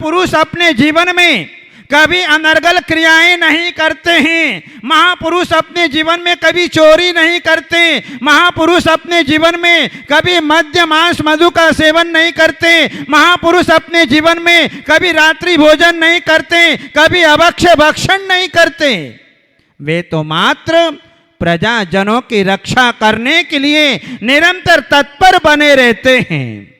महापुरुष अपने जीवन में कभी अनर्गल क्रियाएं नहीं करते हैं। महापुरुष अपने जीवन में कभी चोरी नहीं करते। महापुरुष अपने जीवन में कभी मद्य मांस मधु का सेवन नहीं करते। महापुरुष अपने जीवन में कभी रात्रि भोजन नहीं करते, कभी अभक्ष्य भक्षण नहीं करते। वे तो मात्र प्रजाजनों की रक्षा करने के लिए निरंतर तत्पर बने रहते हैं।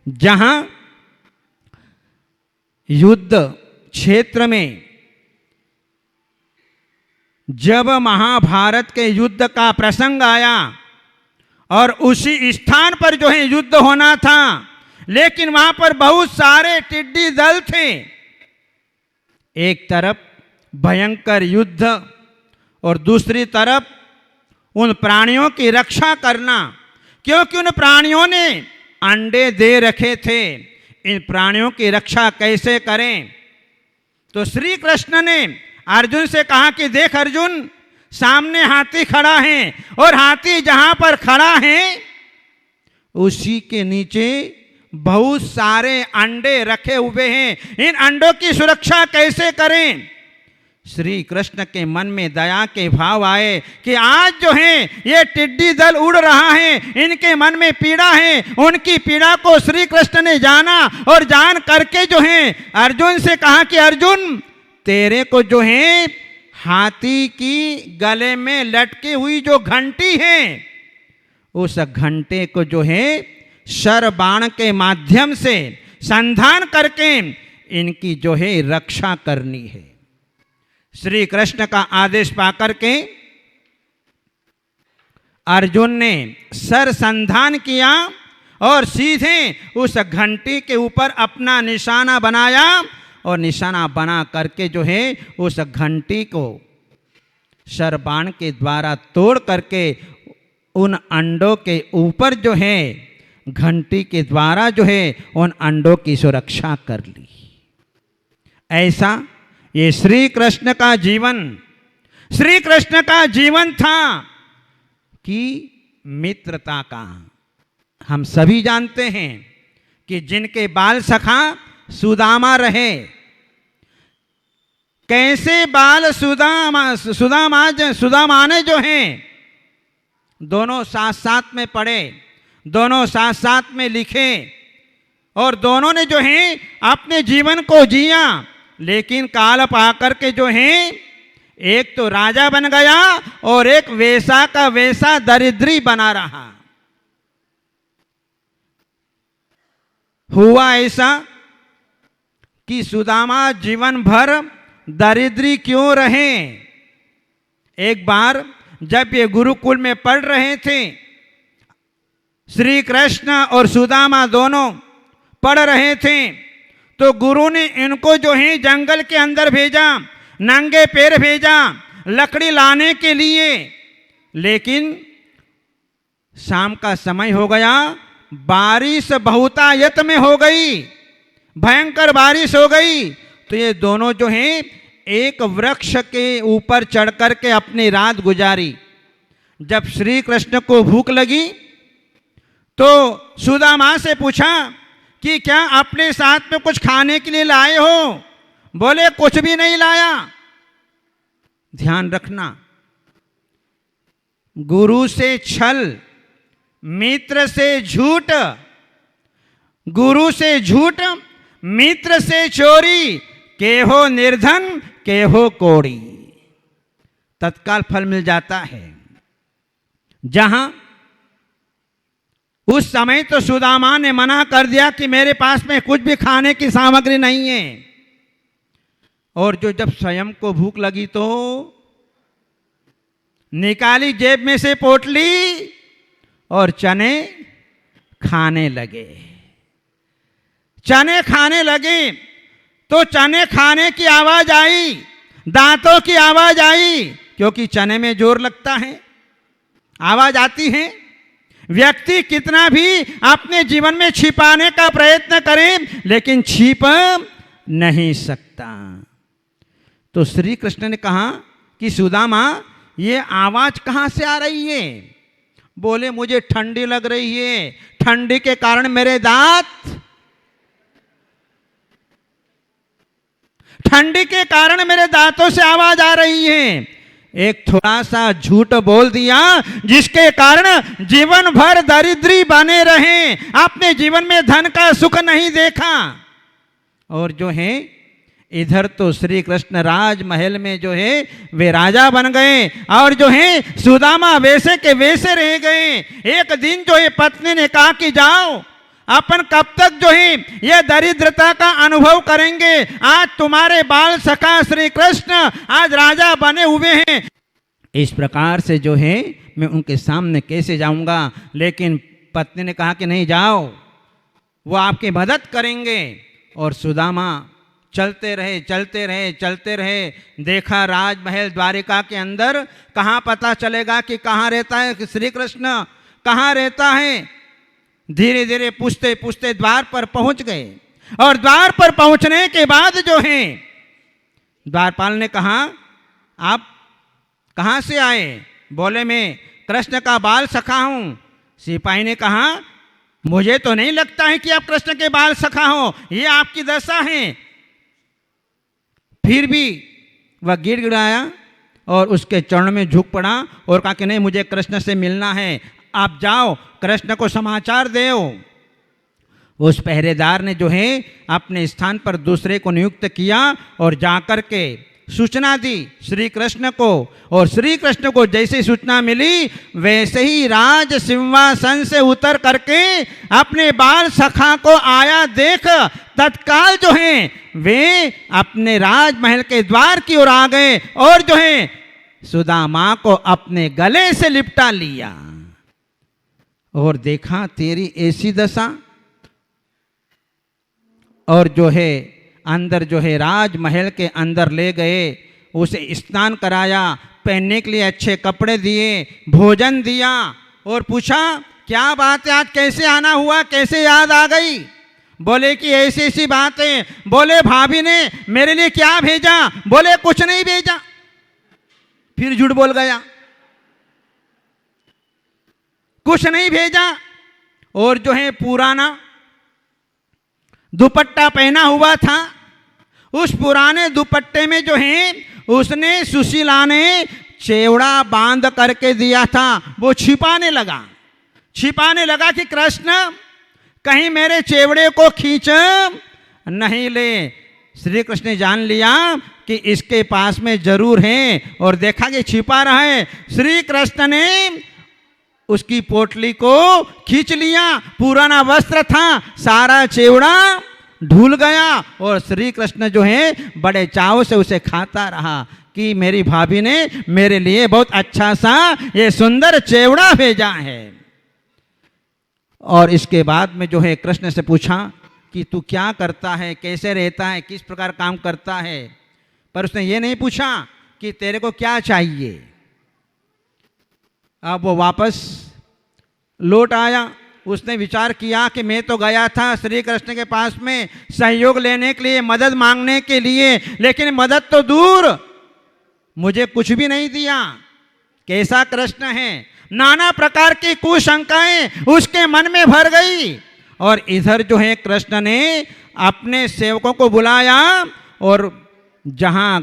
जहां युद्ध क्षेत्र में जब महाभारत के युद्ध का प्रसंग आया और उसी स्थान पर जो है युद्ध होना था, लेकिन वहां पर बहुत सारे टिड्डी दल थे। एक तरफ भयंकर युद्ध और दूसरी तरफ उन प्राणियों की रक्षा करना, क्योंकि उन प्राणियों ने अंडे दे रखे थे। इन प्राणियों की रक्षा कैसे करें? तो श्री कृष्ण ने अर्जुन से कहा कि देख अर्जुन, सामने हाथी खड़ा है और हाथी जहां पर खड़ा है उसी के नीचे बहुत सारे अंडे रखे हुए हैं। इन अंडों की सुरक्षा कैसे करें? श्री कृष्ण के मन में दया के भाव आए कि आज जो है ये टिड्डी दल उड़ रहा है, इनके मन में पीड़ा है। उनकी पीड़ा को श्री कृष्ण ने जाना और जान करके जो है अर्जुन से कहा कि अर्जुन, तेरे को जो है हाथी की गले में लटकी हुई जो घंटी है, उस घंटे को जो है शर बाण के माध्यम से संधान करके इनकी जो है रक्षा करनी है। श्री कृष्ण का आदेश पाकर के अर्जुन ने सर संधान किया और सीधे उस घंटी के ऊपर अपना निशाना बनाया और निशाना बना करके जो है उस घंटी को शरबाण के द्वारा तोड़ करके उन अंडों के ऊपर जो है घंटी के द्वारा जो है उन अंडों की सुरक्षा कर ली। ऐसा ये श्री कृष्ण का जीवन, श्री कृष्ण का जीवन था कि मित्रता का। हम सभी जानते हैं कि जिनके बाल सखा सुदामा रहे, कैसे बाल सुदामा ने जो हैं दोनों साथ साथ में पढ़े, दोनों साथ साथ में लिखे और दोनों ने जो है अपने जीवन को जिया। लेकिन काल पाकर के जो है एक तो राजा बन गया और एक वैसा का वैसा दरिद्री बना रहा। हुआ ऐसा कि सुदामा जीवन भर दरिद्री क्यों रहे? एक बार जब ये गुरुकुल में पढ़ रहे थे, श्री कृष्ण और सुदामा दोनों पढ़ रहे थे, तो गुरु ने इनको जो है जंगल के अंदर भेजा, नंगे पैर भेजा लकड़ी लाने के लिए। लेकिन शाम का समय हो गया, बारिश बहुतायत में हो गई, भयंकर बारिश हो गई। तो ये दोनों जो हैं एक वृक्ष के ऊपर चढ़ कर के अपनी रात गुजारी। जब श्री कृष्ण को भूख लगी तो सुदामा से पूछा कि क्या अपने साथ में कुछ खाने के लिए लाए हो? बोले कुछ भी नहीं लाया। ध्यान रखना, गुरु से छल, मित्र से झूठ, गुरु से झूठ, मित्र से चोरी, केहो निर्धन केहो कोड़ी, तत्काल फल मिल जाता है। जहां उस समय तो सुदामा ने मना कर दिया कि मेरे पास में कुछ भी खाने की सामग्री नहीं है, और जो जब स्वयं को भूख लगी तो निकाली जेब में से पोटली और चने खाने लगे। चने खाने लगे तो चने खाने की आवाज आई, दांतों की आवाज आई, क्योंकि चने में जोर लगता है, आवाज आती है। व्यक्ति कितना भी अपने जीवन में छिपाने का प्रयत्न करे लेकिन छिप नहीं सकता। तो श्री कृष्ण ने कहा कि सुदामा ये आवाज कहां से आ रही है? बोले मुझे ठंडी लग रही है, ठंडी के कारण मेरे दांत ठंडी के कारण मेरे दांतों से आवाज आ रही है। एक थोड़ा सा झूठ बोल दिया जिसके कारण जीवन भर दरिद्री बने रहे, आपने जीवन में धन का सुख नहीं देखा। और जो है इधर तो श्री कृष्ण राजमहल में जो है वे राजा बन गए और जो है सुदामा वैसे के वैसे रह गए। एक दिन जो है पत्नी ने कहा कि जाओ, अपन कब तक जो है ये दरिद्रता का अनुभव करेंगे। आज तुम्हारे बाल सखा श्री कृष्ण आज राजा बने हुए हैं, इस प्रकार से जो है मैं उनके सामने कैसे जाऊंगा। लेकिन पत्नी ने कहा कि नहीं जाओ, वो आपकी मदद करेंगे। और सुदामा चलते रहे चलते रहे चलते रहे। देखा राजमहल द्वारिका के अंदर कहाँ पता चलेगा कि कहाँ रहता है श्री कृष्ण, कहाँ रहता है। धीरे धीरे पूछते पूछते द्वार पर पहुंच गए और द्वार पर पहुंचने के बाद जो है द्वारपाल ने कहा आप कहाँ से आए। बोले मैं कृष्ण का बाल सखा हूं। सिपाही ने कहा मुझे तो नहीं लगता है कि आप कृष्ण के बाल सखा हो, ये आपकी दशा है। फिर भी वह गिड़गिड़ाया और उसके चरण में झुक पड़ा और कहा कि नहीं मुझे कृष्ण से मिलना है, आप जाओ कृष्ण को समाचार दो। उस पहरेदार ने जो है अपने स्थान पर दूसरे को नियुक्त किया और जाकर के सूचना दी श्री कृष्ण को। और श्री कृष्ण को जैसे सूचना मिली वैसे ही राज सिंहासन से उतर करके अपने बाल सखा को आया देख तत्काल जो है वे अपने राजमहल के द्वार की ओर आ गए और जो है सुदामा को अपने गले से लिपटा लिया और देखा तेरी ऐसी दशा। और जो है अंदर जो है राजमहल के अंदर ले गए, उसे स्नान कराया, पहनने के लिए अच्छे कपड़े दिए, भोजन दिया और पूछा क्या बात है आज कैसे आना हुआ, कैसे याद आ गई। बोले कि ऐसी ऐसी बात है। बोले भाभी ने मेरे लिए क्या भेजा। बोले कुछ नहीं भेजा। फिर झूठ बोल गया, कुछ नहीं भेजा। और जो है पुराना दुपट्टा पहना हुआ था, उस पुराने दुपट्टे में जो है उसने सुशीला ने चेवड़ा बांध करके दिया था, वो छिपाने लगा कि कृष्ण कहीं मेरे चेवड़े को खींच नहीं ले। श्री कृष्ण ने जान लिया कि इसके पास में जरूर है और देखा कि छिपा रहा है। श्री कृष्ण ने उसकी पोटली को खींच लिया, पुराना वस्त्र था, सारा चेवड़ा ढूल गया और श्री कृष्ण जो है बड़े चाव से उसे खाता रहा कि मेरी भाभी ने मेरे लिए बहुत अच्छा सा ये सुंदर चेवड़ा भेजा है। और इसके बाद में जो है कृष्ण से पूछा कि तू क्या करता है, कैसे रहता है, किस प्रकार काम करता है। पर उसने ये नहीं पूछा कि तेरे को क्या चाहिए। अब वो वापस लौट आया। उसने विचार किया कि मैं तो गया था श्री कृष्ण के पास में सहयोग लेने के लिए, मदद मांगने के लिए, लेकिन मदद तो दूर, मुझे कुछ भी नहीं दिया। कैसा कृष्ण है। नाना प्रकार की कुशंकाएं उसके मन में भर गई। और इधर जो है कृष्ण ने अपने सेवकों को बुलाया और जहां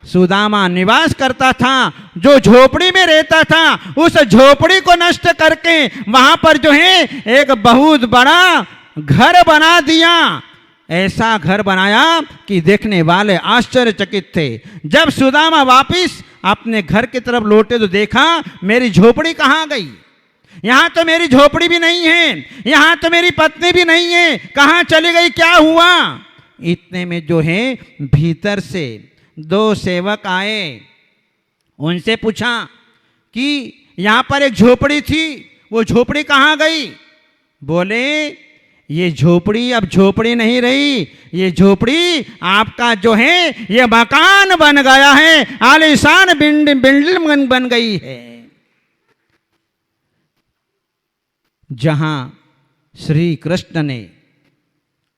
सुदामा निवास करता था, जो झोपड़ी में रहता था, उस झोपड़ी को नष्ट करके वहां पर जो है एक बहुत बड़ा घर बना दिया। ऐसा घर बनाया कि देखने वाले आश्चर्यचकित थे। जब सुदामा वापिस अपने घर की तरफ लौटे तो देखा मेरी झोपड़ी कहाँ गई। यहां तो मेरी झोपड़ी भी नहीं है, यहां तो मेरी पत्नी भी नहीं है, कहां चली गई, क्या हुआ। इतने में जो है भीतर से दो सेवक आए, उनसे पूछा कि यहां पर एक झोपड़ी थी, वो झोपड़ी कहां गई। बोले ये झोपड़ी अब झोपड़ी नहीं रही, ये झोपड़ी आपका जो है ये मकान बन गया है, आलीशान बिल्डिंग बन गई है। जहां श्री कृष्ण ने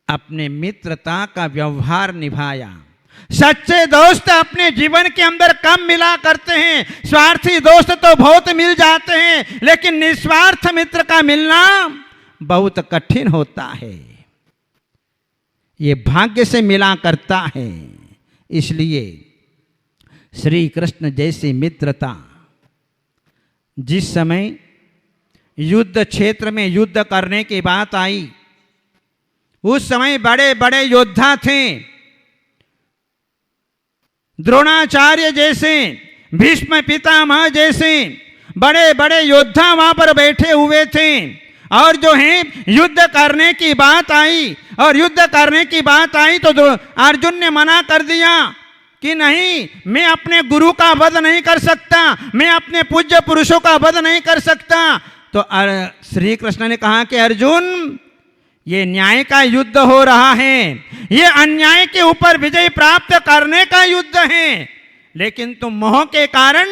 अपने मित्रता का व्यवहार निभाया। सच्चे दोस्त अपने जीवन के अंदर कम मिला करते हैं, स्वार्थी दोस्त तो बहुत मिल जाते हैं, लेकिन निस्वार्थ मित्र का मिलना बहुत कठिन होता है। ये भाग्य से मिला करता है। इसलिए श्री कृष्ण जैसी मित्रता, जिस समय युद्ध क्षेत्र में युद्ध करने की बात आई, उस समय बड़े बड़े योद्धा थे, द्रोणाचार्य जैसे, भीष्म पितामह जैसे बड़े बड़े योद्धा वहां पर बैठे हुए थे। और जो है युद्ध करने की बात आई, और युद्ध करने की बात आई तो अर्जुन ने मना कर दिया कि नहीं, मैं अपने गुरु का वध नहीं कर सकता, मैं अपने पूज्य पुरुषों का वध नहीं कर सकता। तो श्री कृष्ण ने कहा कि अर्जुन, ये न्याय का युद्ध हो रहा है, ये अन्याय के ऊपर विजय प्राप्त करने का युद्ध है, लेकिन तुम मोह के कारण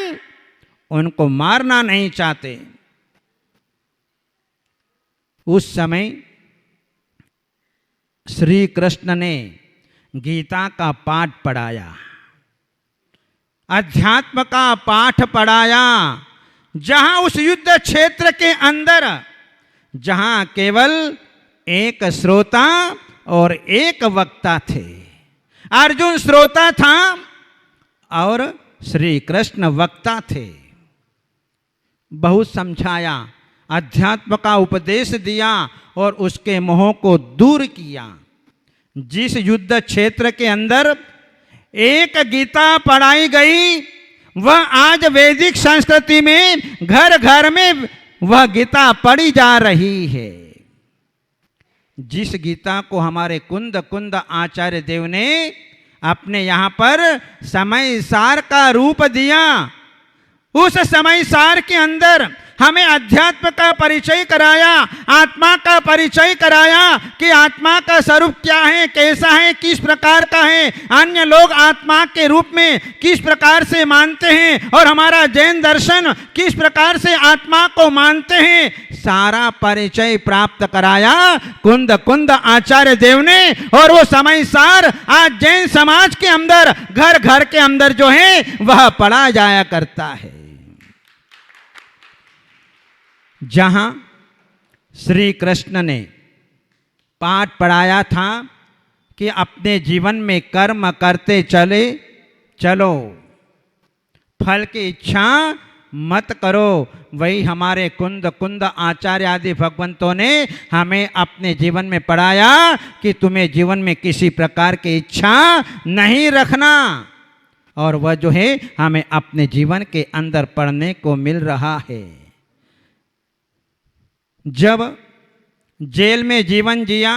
उनको मारना नहीं चाहते। उस समय श्री कृष्ण ने गीता का पाठ पढ़ाया, अध्यात्म का पाठ पढ़ाया, जहां उस युद्ध क्षेत्र के अंदर, जहां केवल एक श्रोता और एक वक्ता थे। अर्जुन श्रोता था और श्री कृष्ण वक्ता थे। बहुत समझाया, अध्यात्म का उपदेश दिया और उसके मोह को दूर किया। जिस युद्ध क्षेत्र के अंदर एक गीता पढ़ाई गई, वह आज वैदिक संस्कृति में घर घर में वह गीता पढ़ी जा रही है। जिस गीता को हमारे कुंद आचार्य देव ने अपने यहाँ पर समय सार का रूप दिया, उस समय सार के अंदर हमें अध्यात्म का परिचय कराया, आत्मा का परिचय कराया कि आत्मा का स्वरूप क्या है, कैसा है, किस प्रकार का है, अन्य लोग आत्मा के रूप में किस प्रकार से मानते हैं और हमारा जैन दर्शन किस प्रकार से आत्मा को मानते हैं। सारा परिचय प्राप्त कराया कुंद आचार्य देव ने। और वो समय सार आज जैन समाज के अंदर घर घर के अंदर जो है वह पढ़ा जाया करता है। जहां श्री कृष्ण ने पाठ पढ़ाया था कि अपने जीवन में कर्म करते चलो, फल की इच्छा मत करो, वही हमारे कुंद आचार्य आदि भगवंतों ने हमें अपने जीवन में पढ़ाया कि तुम्हें जीवन में किसी प्रकार की इच्छा नहीं रखना। और वह जो है हमें अपने जीवन के अंदर पढ़ने को मिल रहा है। जब जेल में जीवन जिया,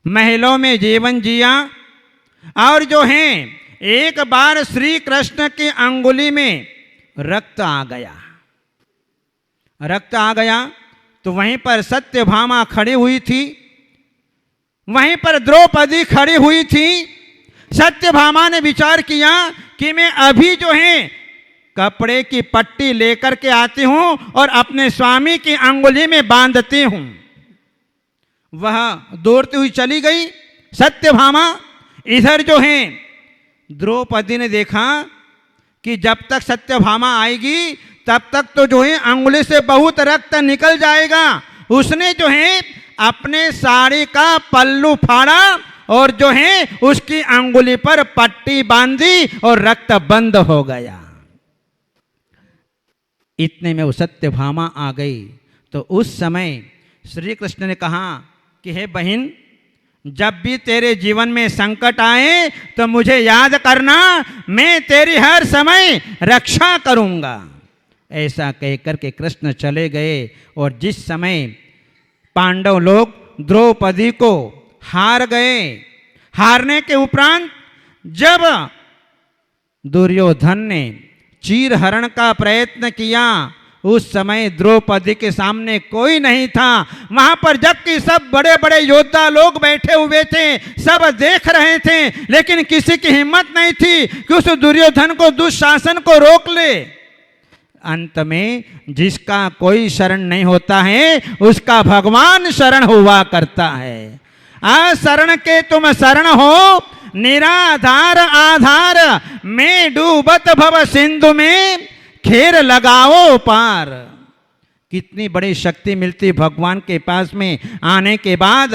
महलों में जीवन जिया, और जो है एक बार श्री कृष्ण की अंगुली में रक्त आ गया तो वहीं पर सत्यभामा खड़ी हुई थी, वहीं पर द्रौपदी खड़ी हुई थी। सत्यभामा ने विचार किया कि मैं अभी जो है कपड़े की पट्टी लेकर के आती हूं और अपने स्वामी की अंगुली में बांधती हूं। वह दौड़ती हुई चली गई सत्यभामा। इधर जो है द्रौपदी ने देखा कि जब तक सत्यभामा आएगी तब तक तो जो है अंगुली से बहुत रक्त निकल जाएगा। उसने जो है अपने साड़ी का पल्लू फाड़ा और जो है उसकी अंगुली पर पट्टी बांधी और रक्त बंद हो गया। इतने में वो सत्यभामा आ गई। तो उस समय श्री कृष्ण ने कहा कि हे बहन, जब भी तेरे जीवन में संकट आए तो मुझे याद करना, मैं तेरी हर समय रक्षा करूंगा। ऐसा कहकर के कृष्ण चले गए। और जिस समय पांडव लोग द्रौपदी को हार गए, हारने के उपरांत जब दुर्योधन ने चीरहरण का प्रयत्न किया, उस समय द्रौपदी के सामने कोई नहीं था। वहां पर जबकि सब बड़े बड़े योद्धा लोग बैठे हुए थे, सब देख रहे थे, लेकिन किसी की हिम्मत नहीं थी कि उस दुर्योधन को, दुशासन को रोक ले। अंत में जिसका कोई शरण नहीं होता है उसका भगवान शरण हुआ करता है। अशरण के तुम शरण हो, निराधार आधार, में डूबत भव सिंधु में खेर लगाओ पार। कितनी बड़ी शक्ति मिलती भगवान के पास में आने के बाद।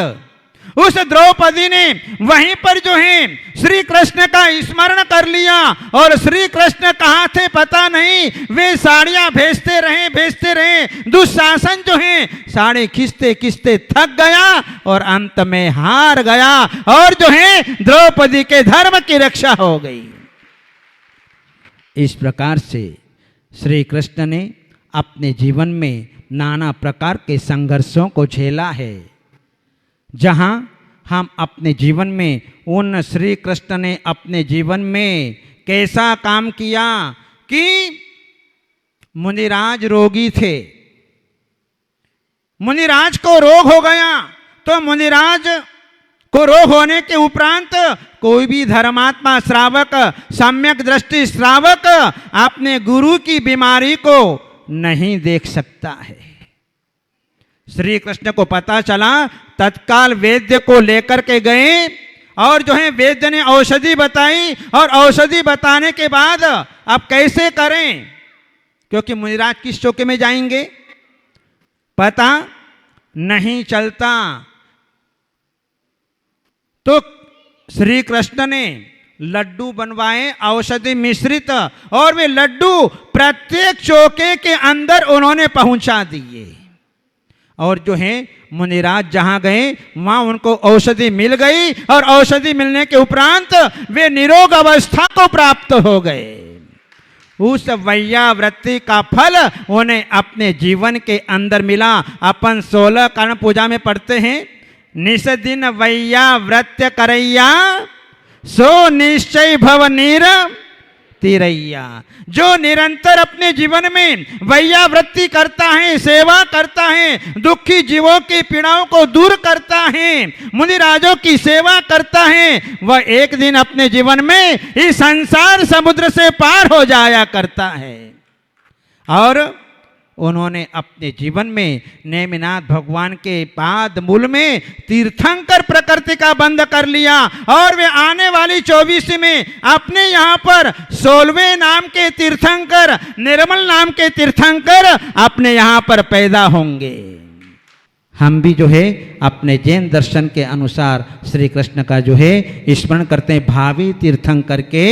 उस द्रौपदी ने वहीं पर जो है श्री कृष्ण का स्मरण कर लिया। और श्री कृष्ण कहाँ थे पता नहीं, वे साड़ियां भेजते रहे। दुशासन जो है साड़ी खींचते खींचते थक गया और अंत में हार गया और जो है द्रौपदी के धर्म की रक्षा हो गई। इस प्रकार से श्री कृष्ण ने अपने जीवन में नाना प्रकार के संघर्षों को झेला है। जहाँ हम अपने जीवन में उन श्री कृष्ण ने अपने जीवन में कैसा काम किया कि मुनिराज रोगी थे, मुनिराज को रोग हो गया, तो मुनिराज को रोग होने के उपरांत कोई भी धर्मात्मा श्रावक, सम्यक दृष्टि श्रावक अपने गुरु की बीमारी को नहीं देख सकता है। श्री कृष्ण को पता चला, तत्काल वैद्य को लेकर के गए और जो है वैद्य ने औषधि बताई और औषधि बताने के बाद अब कैसे करें, क्योंकि मुनिराज किस चौके में जाएंगे पता नहीं चलता। तो श्री कृष्ण ने लड्डू बनवाए औषधि मिश्रित और वे लड्डू प्रत्येक चौके के अंदर उन्होंने पहुंचा दिए। और जो है मुनिराज जहां गए वहां उनको औषधि मिल गई और औषधि मिलने के उपरांत वे निरोग अवस्था को प्राप्त हो गए। उस वैयावृत्ति का फल उन्हें अपने जीवन के अंदर मिला। अपन 16 कर्ण पूजा में पढ़ते हैं, निस दिन वैयावृत्य करैया सो निश्चय भव नीर तिरैया। जो निरंतर अपने जीवन में वैयावृत्ति करता है, सेवा करता है, दुखी जीवों की पीड़ाओं को दूर करता है, मुनिराजों की सेवा करता है, वह एक दिन अपने जीवन में इस संसार समुद्र से पार हो जाया करता है। और उन्होंने अपने जीवन में नेमिनाथ भगवान के पाद मूल में तीर्थंकर प्रकृति का बंध कर लिया और वे आने वाली 24 में अपने यहाँ पर 16वें नाम के तीर्थंकर, निर्मल नाम के तीर्थंकर अपने यहाँ पर पैदा होंगे। हम भी जो है अपने जैन दर्शन के अनुसार श्री कृष्ण का जो है स्मरण करते हैं भावी तीर्थंकर के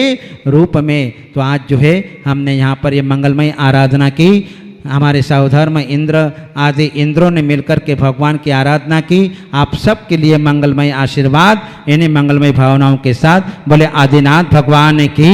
रूप में। तो आज जो है हमने यहाँ पर ये मंगलमय आराधना की। हमारे सहोधर्म इंद्र आदि इंद्रों ने मिलकर के भगवान की आराधना की। आप सब के लिए मंगलमय आशीर्वाद। इन्हीं मंगलमय भावनाओं के साथ बोले आदिनाथ भगवान की